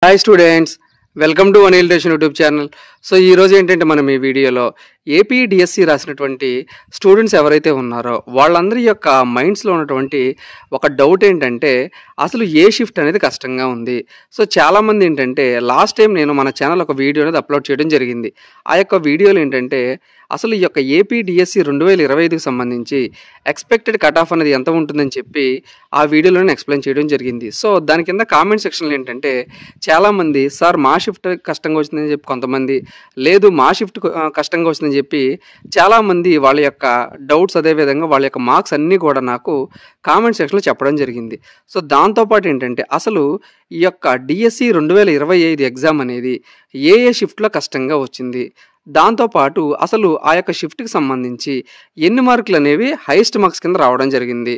Hi students, welcome to Anil డేషన్ YouTube channel. So ఈరోజు ఏంటంటే మనం ఈ వీడియోలో ఏపీ డిఎస్సి రాసినటువంటి స్టూడెంట్స్ ఎవరైతే ఉన్నారో వాళ్ళందరి యొక్క మైండ్స్లో ఉన్నటువంటి ఒక డౌట్ ఏంటంటే అసలు ఏ షిఫ్ట్ అనేది కష్టంగా ఉంది. సో చాలామంది ఏంటంటే లాస్ట్ టైం నేను మన ఛానల్ ఒక వీడియో అనేది అప్లోడ్ చేయడం జరిగింది. ఆ యొక్క వీడియోలో ఏంటంటే అసలు ఈ యొక్క ఏపీ డిఎస్సి 2025కి సంబంధించి ఎక్స్పెక్టెడ్ కట్ ఆఫ్ అనేది ఎంత ఉంటుందని చెప్పి ఆ వీడియోలో నేను ఎక్స్ప్లెయిన్ చేయడం జరిగింది. సో దాని కింద కామెంట్ సెక్షన్లో ఏంటంటే చాలామంది సార్ మా షిఫ్ట్ కష్టంగా వచ్చిందని చెప్పి, కొంతమంది లేదు మా షిఫ్ట్ కష్టంగా వచ్చిందని చెప్పి చాలామంది వాళ్ళ యొక్క డౌట్స్, అదేవిధంగా వాళ్ళ యొక్క మార్క్స్ అన్నీ కూడా నాకు కామెంట్ సెక్షన్లో చెప్పడం జరిగింది. సో దాంతోపాటు ఏంటంటే అసలు ఈ యొక్క డిఎస్సి 2025 ఎగ్జామ్ అనేది ఏ షిఫ్ట్లో కష్టంగా వచ్చింది, దాంతోపాటు అసలు ఆ యొక్క షిఫ్ట్కి సంబంధించి ఎన్ని మార్కులు అనేవి హైయెస్ట్ మార్క్స్ కింద రావడం జరిగింది.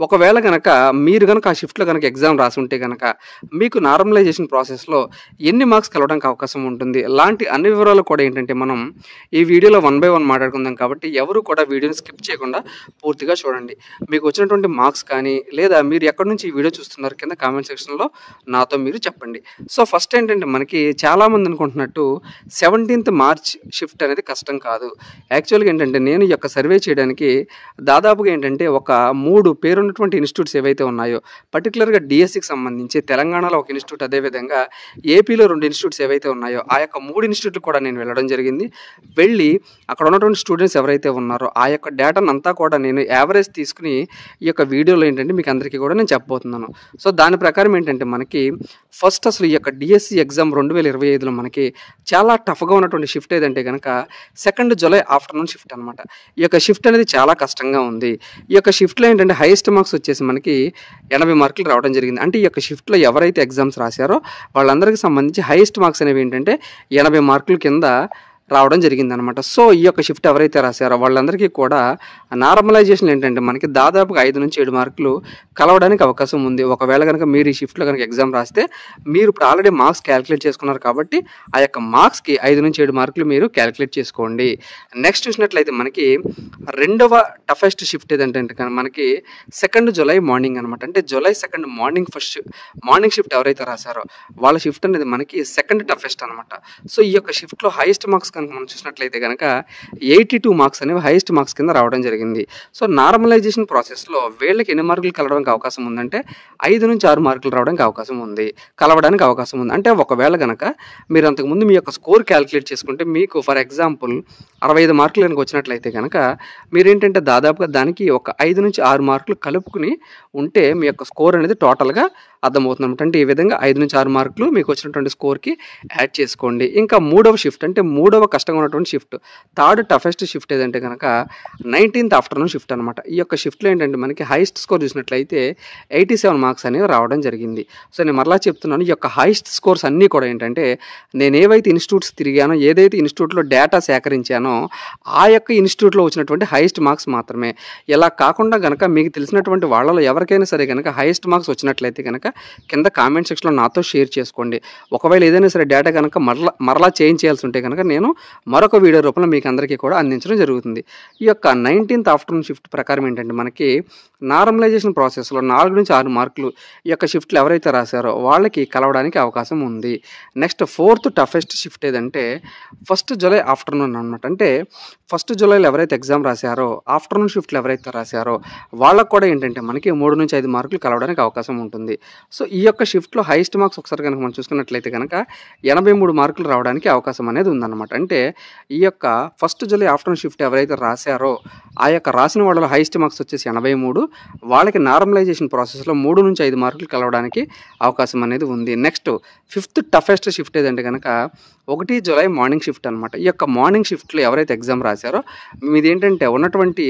ఒకవేళ కనుక మీరు కనుక ఆ షిఫ్ట్లో కనుక ఎగ్జామ్ రాసుంటే కనుక మీకు నార్మలైజేషన్ ప్రాసెస్లో ఎన్ని మార్క్స్ కలవడానికి అవకాశం ఉంటుంది, లాంటి అన్ని వివరాలు కూడా ఏంటంటే మనం ఈ వీడియోలో 1 by 1 మాట్లాడుకుందాం. కాబట్టి ఎవరు కూడా వీడియోని స్కిప్ చేయకుండా పూర్తిగా చూడండి. మీకు వచ్చినటువంటి మార్క్స్ కానీ లేదా మీరు ఎక్కడి నుంచి ఈ వీడియో చూస్తున్నారు కింద కామెంట్ సెక్షన్లో నాతో మీరు చెప్పండి. సో ఫస్ట్ ఏంటంటే మనకి చాలామంది అనుకుంటున్నట్టు 17th March షిఫ్ట్ అనేది కష్టం కాదు. యాక్చువల్గా ఏంటంటే నేను ఈ యొక్క సర్వే చేయడానికి దాదాపుగా ఏంటంటే ఒక 3 పేరున్నటువంటి ఇన్స్టిట్యూట్స్ ఏవైతే ఉన్నాయో, పర్టికులర్గా డిఎస్సికి సంబంధించి తెలంగాణలో ఒక ఇన్స్టిట్యూట్, అదేవిధంగా ఏపీలో 2 ఇన్స్టిట్యూట్స్ ఏవైతే ఉన్నాయో ఆ యొక్క 3 ఇన్స్టిట్యూట్లు కూడా నేను వెళ్ళడం జరిగింది. వెళ్ళి అక్కడ ఉన్నటువంటి స్టూడెంట్స్ ఎవరైతే ఉన్నారో ఆ యొక్క డేటాను అంతా కూడా నేను యావరేజ్ తీసుకుని ఈ యొక్క వీడియోలో ఏంటంటే మీకు అందరికీ కూడా నేను చెప్పబోతున్నాను. సో దాని ప్రకారం ఏంటంటే మనకి ఫస్ట్ అసలు ఈ యొక్క డిఎస్సి ఎగ్జామ్ 2025లో మనకి చాలా టఫ్గా ఉన్నటువంటి షిఫ్ట్ ఏదంటే కనుక 2 July ఆఫ్టర్నూన్ షిఫ్ట్ అనమాట. ఈ యొక్క షిఫ్ట్ అనేది చాలా కష్టంగా ఉంది. ఈ యొక్క షిఫ్ట్లో ఏంటంటే హైయెస్ట్ మార్క్స్ వచ్చేసి మనకి 80 మార్కులు రావడం జరిగింది. అంటే ఈ యొక్క షిఫ్ట్లో ఎవరైతే ఎగ్జామ్స్ రాశారో వాళ్ళందరికీ సంబంధించి హైయెస్ట్ మార్క్స్ అనేవి ఏంటంటే 80 మార్కుల కింద రావడం జరిగిందనమాట. సో ఈ యొక్క షిఫ్ట్ ఎవరైతే రాశారో వాళ్ళందరికీ కూడా నార్మలైజేషన్ ఏంటంటే మనకి దాదాపుగా 5 నుంచి 7 మార్కులు కలవడానికి అవకాశం ఉంది. ఒకవేళ కనుక మీరు ఈ షిఫ్ట్లో కనుక ఎగ్జామ్ రాస్తే మీరు ఇప్పుడు ఆల్రెడీ మార్క్స్ క్యాలిక్యులేట్ చేసుకున్నారు కాబట్టి ఆ యొక్క మార్క్స్కి 5 నుంచి 7 మార్కులు మీరు క్యాలిక్యులేట్ చేసుకోండి. నెక్స్ట్ చూసినట్లయితే మనకి రెండవ టఫెస్ట్ షిఫ్ట్ ఏదంటే మనకి 2 July మార్నింగ్ అనమాట. అంటే July 2 మార్నింగ్ షిఫ్ట్ ఎవరైతే రాశారో వాళ్ళ షిఫ్ట్ అనేది మనకి 2nd టఫెస్ట్ అనమాట. సో ఈ యొక్క షిఫ్ట్లో హైయెస్ట్ మార్క్స్ కనుక మనం చూసినట్లయితే కనుక 82 మార్క్స్ అనేవి హైయెస్ట్ మార్క్స్ కింద రావడం జరిగింది. సో నార్మలైజేషన్ ప్రాసెస్లో వీళ్ళకి ఎన్ని మార్కులు కలవడానికి అవకాశం ఉందంటే 5 నుంచి 6 మార్కులు రావడానికి అవకాశం ఉంది, కలవడానికి అవకాశం ఉంది. అంటే ఒకవేళ కనుక మీరు అంతకుముందు మీ యొక్క స్కోర్ క్యాలిక్యులేట్ చేసుకుంటే మీకు ఫర్ ఎగ్జాంపుల్ 65 మార్కులు కనుక వచ్చినట్లయితే కనుక మీరేంటంటే దాదాపుగా దానికి ఒక 5 నుంచి 6 మార్కులు కలుపుకుని ఉంటే మీ యొక్క స్కోర్ అనేది టోటల్గా అర్థమవుతుంది అనమాట. అంటే ఈ విధంగా 5 నుంచి 6 మార్కులు మీకు వచ్చినటువంటి స్కోర్కి యాడ్ చేసుకోండి. ఇంకా మూడవ షిఫ్ట్ అంటే మూడవ కష్టంగా ఉన్నటువంటి షిఫ్ట్, థర్డ్ టఫెస్ట్ షిఫ్ట్ ఏదంటే కనుక 19th ఆఫ్టర్నూన్ షిఫ్ట్ అనమాట. ఈ యొక్క షిఫ్ట్లో ఏంటంటే మనకి హైయెస్ట్ స్కోర్ చూసినట్లయితే 87 మార్క్స్ అనేవి రావడం జరిగింది. సో నేను మరలా చెప్తున్నాను, ఈ యొక్క హైయెస్ట్ స్కోర్స్ అన్నీ కూడా ఏంటంటే నేను ఏవైతే ఇన్స్టిట్యూట్స్ తిరిగానో, ఏదైతే ఇన్స్టిట్యూట్లో డేటా సేకరించానో ఆ యొక్క ఇన్స్టిట్యూట్లో వచ్చినటువంటి హైయెస్ట్ మార్క్స్ మాత్రమే. ఇలా కాకుండా కనుక మీకు తెలిసినటువంటి వాళ్ళలో ఎవరికైనా సరే కనుక హైయెస్ట్ మార్క్స్ వచ్చినట్లయితే కనుక కింద కామెంట్ సెక్షన్లో నాతో షేర్ చేసుకోండి. ఒకవేళ ఏదైనా సరే డేటా కనుక మరలా చేంజ్ చేయాల్సి ఉంటే కనుక నేను మరొక వీడియో రూపంలో మీకు అందరికీ కూడా అందించడం జరుగుతుంది. ఈ యొక్క 19th ఆఫ్టర్నూన్ షిఫ్ట్ ప్రకారం ఏంటంటే మనకి నార్మలైజేషన్ ప్రాసెస్లో 4 నుంచి 6 మార్కులు ఈ యొక్క షిఫ్ట్లు ఎవరైతే రాశారో వాళ్ళకి కలవడానికి అవకాశం ఉంది. నెక్స్ట్ 4th టఫెస్ట్ షిఫ్ట్ ఏదంటే 1 July ఆఫ్టర్నూన్ అనమాట. అంటే 1 Julyలో ఎవరైతే ఎగ్జామ్ రాశారో ఆఫ్టర్నూన్ షిఫ్ట్లు ఎవరైతే రాశారో వాళ్ళకు కూడా ఏంటంటే మనకి 3 నుంచి 5 మార్కులు కలవడానికి అవకాశం ఉంటుంది. సో ఈ యొక్క షిఫ్ట్లో హైయెస్ట్ మార్క్స్ ఒకసారి కనుక మనం చూసుకున్నట్లయితే కనుక 83 మార్కులు రావడానికి అవకాశం అనేది ఉందన్నమాట. అంటే ఈ యొక్క 1 July ఆఫ్టర్నూన్ షిఫ్ట్ ఎవరైతే రాశారో ఆ యొక్క రాసిన వాళ్ళలో హైయెస్ట్ మార్క్స్ వచ్చేసి 83, వాళ్ళకి నార్మలైజేషన్ ప్రాసెస్లో 3 నుంచి 5 మార్కులు కలవడానికి అవకాశం అనేది ఉంది. నెక్స్ట్ 5th టఫెస్ట్ షిఫ్ట్ ఏదంటే కనుక 1 July మార్నింగ్ షిఫ్ట్ అనమాట. ఈ యొక్క మార్నింగ్ షిఫ్ట్లో ఎవరైతే ఎగ్జామ్ రాశారో మీది ఏంటంటే ఉన్నటువంటి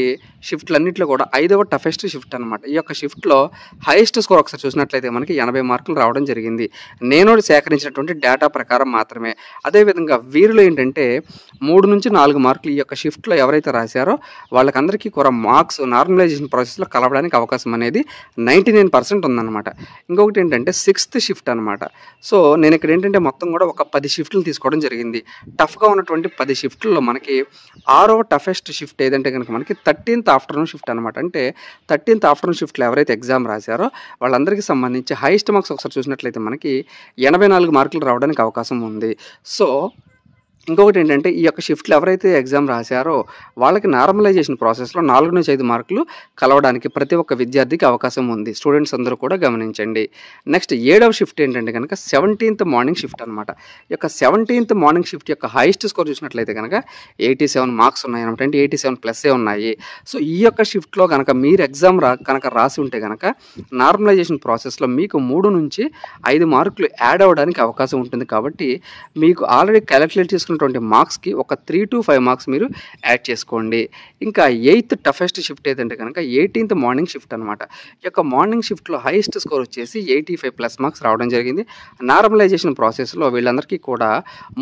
షిఫ్ట్లన్నింటిలో కూడా 5వ టఫెస్ట్ షిఫ్ట్ అనమాట. ఈ యొక్క షిఫ్ట్లో హైయెస్ట్ స్కోర్ ఒకసారి చూసినట్లయితే మనకి 80 మార్కులు రావడం జరిగింది. నేను సేకరించినటువంటి డేటా ప్రకారం మాత్రమే. అదేవిధంగా వీరిలో ఏంటంటే 3 నుంచి 4 మార్కులు ఈ యొక్క షిఫ్ట్లో ఎవరైతే రాశారో వాళ్ళకందరికీ కూడా మార్క్స్ నార్మలైజేషన్ ప్రాసెస్లో కలవడానికి అవకాశం అనేది 99% ఉందన్నమాట. ఇంకొకటి ఏంటంటే 6th షిఫ్ట్ అనమాట. సో నేను ఇక్కడ ఏంటంటే మొత్తం కూడా ఒక 10 షిఫ్ట్లు తీసుకోవడం తీసుకోవడం జరిగింది. టఫ్గా ఉన్నటువంటి 10 షిఫ్ట్లలో మనకి 6వ టఫెస్ట్ షిఫ్ట్ ఏదంటే కనుక మనకి 13th ఆఫ్టర్నూన్ షిఫ్ట్ అనమాట. అంటే 13th ఆఫ్టర్నూన్ షిఫ్ట్లో ఎవరైతే ఎగ్జామ్ రాశారో వాళ్ళందరికీ సంబంధించి హైయెస్ట్ మార్క్స్ ఒకసారి చూసినట్లయితే మనకి 84 మార్కులు రావడానికి అవకాశం ఉంది. సో ఇంకొకటి ఏంటంటే ఈ యొక్క షిఫ్ట్లు ఎవరైతే ఎగ్జామ్ రాశారో వాళ్ళకి నార్మలైజేషన్ ప్రాసెస్లో 4-5 మార్కులు కలవడానికి ప్రతి ఒక్క విద్యార్థికి అవకాశం ఉంది. స్టూడెంట్స్ అందరూ కూడా గమనించండి. నెక్స్ట్ 7వ షిఫ్ట్ ఏంటంటే కనుక 17th మార్నింగ్ షిఫ్ట్ అనమాట. ఈ యొక్క 17th మార్నింగ్ షిఫ్ట్ యొక్క హైయెస్ట్ స్కోర్ చూసినట్లయితే కనుక 87 మార్క్స్ ఉన్నాయి అనమాట. అంటే 87+ ఉన్నాయి. సో ఈ యొక్క షిఫ్ట్లో కనుక మీరు ఎగ్జామ్ రాసి ఉంటే కనుక నార్మలైజేషన్ ప్రాసెస్లో మీకు 3-5 మార్కులు యాడ్ అవ్వడానికి అవకాశం ఉంటుంది. కాబట్టి మీకు ఆల్రెడీ క్యాలిక్యులేట్ చేసుకున్నటువంటి మార్క్స్కి ఒక 3 to 5 మార్క్స్ మీరు యాడ్ చేసుకోండి. ఇంకా 8th టఫెస్ట్ షిఫ్ట్ ఏదంటే కనుక 18th మార్నింగ్ షిఫ్ట్ అనమాట. ఈ యొక్క మార్నింగ్ షిఫ్ట్లో హైయెస్ట్ స్కోర్ వచ్చేసి 85+ మార్క్స్ రావడం జరిగింది. నార్మలైజేషన్ ప్రాసెస్లో వీళ్ళందరికీ కూడా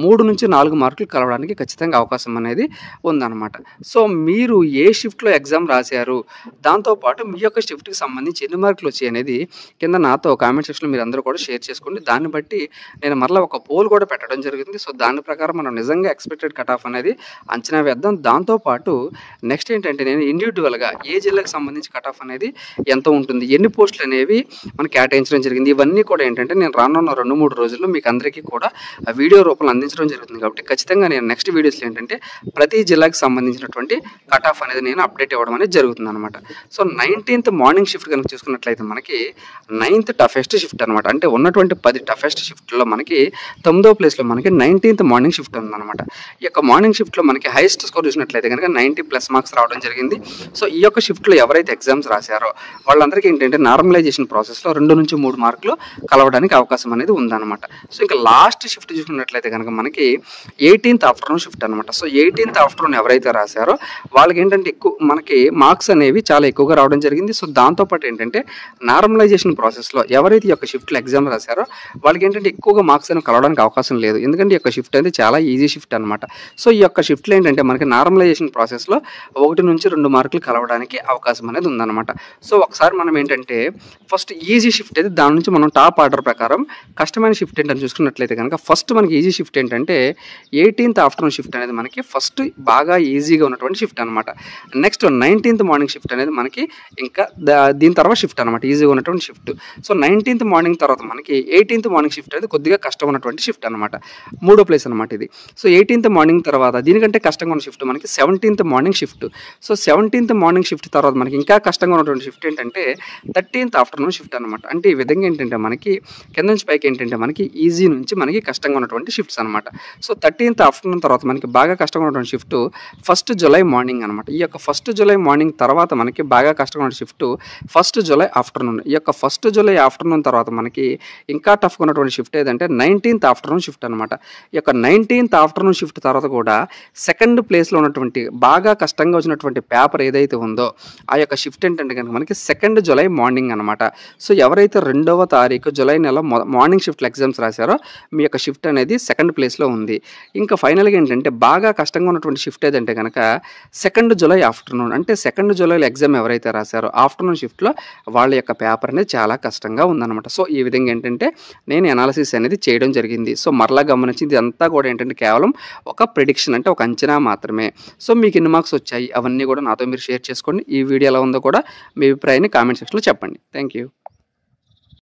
3-4 మార్కులు కలవడానికి ఖచ్చితంగా అవకాశం అనేది ఉందన్నమాట. సో మీరు ఏ షిఫ్ట్లో ఎగ్జామ్ రాశారు, దాంతోపాటు మీ యొక్క షిఫ్ట్కి సంబంధించి ఎన్ని మార్కులు వచ్చాయి అనేది కింద నాతో కామెంట్ సెక్షన్లో మీరు అందరూ కూడా షేర్ చేసుకోండి. దాన్ని బట్టి నేను మరలా ఒక పోల్ కూడా పెట్టడం జరిగింది. సో దాని ప్రకారం మనం నిజంగా ఎక్స్పెక్టెడ్ కట్ ఆఫ్ అనేది అంచనా వేద్దాం. దాంతోపాటు నెక్స్ట్ ఏంటంటే నేను ఇండివిజువల్గా ఏ జిల్లాకి సంబంధించి కట్ ఆఫ్ అనేది ఎంత ఉంటుంది, ఎన్ని పోస్టులు అనేవి మనకి కేటాయించడం జరిగింది, ఇవన్నీ కూడా ఏంటంటే నేను రానున్న 2-3 రోజుల్లో మీకు అందరికీ కూడా వీడియో రూపంలో అందించడం జరుగుతుంది. కాబట్టి ఖచ్చితంగా నేను నెక్స్ట్ వీడియోస్లో ఏంటంటే ప్రతి జిల్లాకి సంబంధించినటువంటి కట్ ఆఫ్ అనేది నేను అప్డేట్ ఇవ్వడం అనేది జరుగుతుంది అనమాట. సో 19th మార్నింగ్ షిఫ్ట్ కనుక చూసుకున్నట్లయితే మనకి 9th టఫెస్ట్ షిఫ్ట్ అనమాట. అంటే ఉన్నటువంటి 10 టఫెస్ట్ షిఫ్ట్లో మనకి 9వ ప్లేస్లో మనకి 19th మార్నింగ్ షిఫ్ట్ ఉందన్నమాట. ఈ యొక్క మార్నింగ్ షిఫ్ట్లో మనకి హైయెస్ట్ స్కోర్ చూసినట్లయితే కనుక 90+ మార్క్స్ రావడం జరిగింది. సో ఈ యొక్క షిఫ్ట్లో ఎవరైతే ఎగ్జామ్స్ రాశారో వాళ్ళందరికీ ఏంటంటే నార్మలైజేషన్ ప్రాసెస్లో 2-3 మార్కులు కలవడానికి అవకాశం అనేది ఉందన్నమాట. సో ఇంకా లాస్ట్ షిఫ్ట్ చూసుకున్నట్లయితే కనుక మనకి 18th ఆఫ్టర్నూన్ షిఫ్ట్ అనమాట. సో 18th ఆఫ్టర్నూన్ ఎవరైతే రాశారో వాళ్ళకి ఏంటంటే మనకి మార్క్స్ అనేవి చాలా ఎక్కువగా రావడం జరిగింది. సో దాంతోపాటు ఏంటంటే నార్మలైజేషన్ ప్రాసెస్లో ఎవరైతే ఈ యొక్క షిఫ్ట్లో ఎగ్జామ్ రాశారో వాళ్ళకి ఏంటంటే ఎక్కువగా మార్క్స్ అనేవి కలవడానికి అవకాశం లేదు. ఎందుకంటే ఈ యొక్క షిఫ్ట్ అనేది చాలా ఈజీ షిఫ్ట్ అనమాట. సో ఈ యొక్క షిఫ్ట్లో ఏంటంటే మనకి నార్మలైజేషన్ ప్రాసెస్లో 1-2 మార్కులు కలవడానికి అవకాశం అనేది ఉందన్నమాట. సో ఒకసారి మనం ఏంటంటే ఫస్ట్ ఈజీ షిఫ్ట్ అయితే దాని నుంచి మనం టాప్ ఆర్డర్ ప్రకారం కష్టమైన షిఫ్ట్ ఏంటని చూసుకున్నట్లయితే కనుక ఫస్ట్ మనకి ఈజీ షిఫ్ట్ ఏంటంటే 18th ఆఫ్టర్నూన్ షిఫ్ట్ అనేది మనకి ఫస్ట్ బాగా ఈజీగా ఉన్నటువంటి షిఫ్ట్ అనమాట. నెక్స్ట్ 19th మార్నింగ్ షిఫ్ట్ అనేది మనకి ఇంకా దీని తర్వాత షిఫ్ట్ అనమాట, ఈజీగా ఉన్నటువంటి షిఫ్ట్. సో 19th మార్నింగ్ తర్వాత మనకి 18th మార్నింగ్ షిఫ్ట్ అనేది కొద్దిగా కష్టం ఉన్నటువంటి షిఫ్ట్ అనమాట, 3వ ప్లేస్ అనమాట ఇది. సో 18th మార్నింగ్ తర్వాత దీనికంటే కష్టంగా ఉన్న షిఫ్ట్ మనకి 17th morning shift. So 17th morning shift తర్వాత మనకి ఇంకా కష్టంగా ఉన్నటువంటి షిఫ్ట్ ఏంటంటే 13th ఆఫ్టర్నూన్ షిఫ్ట్ అనమాట. అంటే ఈ విధంగా ఏంటంటే మనకి కింద నుంచి పైకి ఏంటంటే మనకి ఈజీ నుంచి మనకి కష్టంగా ఉన్నటువంటి షిఫ్ట్స్ అనమాట. సో 13th ఆఫ్టర్నూన్ తర్వాత మనకి బాగా కష్టంగా ఉన్నటువంటి షిఫ్ట్ 1st జూలై మార్నింగ్ అనమాట. ఈ యొక్క 1st జూలై మార్నింగ్ తర్వాత మనకి బాగా కష్టంగా ఉన్న షిఫ్ట్ 1st జూలై ఆఫ్టర్నూన్. ఈ యొక్క 1st జూలై ఆఫ్టర్నూన్ తర్వాత మనకి ఇంకా టఫ్గా ఉన్నటువంటి షిఫ్ట్ ఏదంటే 19th ఆఫ్టర్నూన్ షిఫ్ట్ అనమాట. ఈ యొక్క 19th ఆఫ్టర్నూన్ షిఫ్ట్ తర్వాత కూడా 2nd ప్లేస్లో ఉన్నటువంటి బాగా కష్టంగా వచ్చినటువంటి పేపర్ ఏదైతే ఉందో ఆ యొక్క షిఫ్ట్ ఏంటంటే కనుక మనకి 2nd జూలై మార్నింగ్ అనమాట. సో ఎవరైతే 2వ తారీఖు జూలై నెల మార్నింగ్ షిఫ్ట్లో ఎగ్జామ్స్ రాశారో మీ యొక్క షిఫ్ట్ అనేది 2nd ప్లేస్లో ఉంది. ఇంకా ఫైనల్గా ఏంటంటే బాగా కష్టంగా ఉన్నటువంటి షిఫ్ట్ ఏదంటే కనుక 2nd జూలై ఆఫ్టర్నూన్. అంటే 2nd జూలైలో ఎగ్జామ్ ఎవరైతే రాశారో ఆఫ్టర్నూన్ షిఫ్ట్లో వాళ్ళ యొక్క పేపర్ అనేది చాలా కష్టంగా ఉందన్నమాట. సో ఈ విధంగా ఏంటంటే నేను అనాలిసిస్ అనేది చేయడం జరిగింది. సో మరలా గమనించింది ఇదంతా కూడా ఏంటంటే కేవలం ఒక ప్రిడిక్షన్, అంటే ఒక అంచనా మాత్రమే. సో మీకు ఎన్ని మార్క్స్ వచ్చాయి అవన్నీ కూడా నాతో మీరు షేర్ చేసుకోండి. ఈ వీడియో ఎలా ఉందో కూడా మీ అభిప్రాయాన్ని కామెంట్ సెక్షన్లో చెప్పండి. Thank you.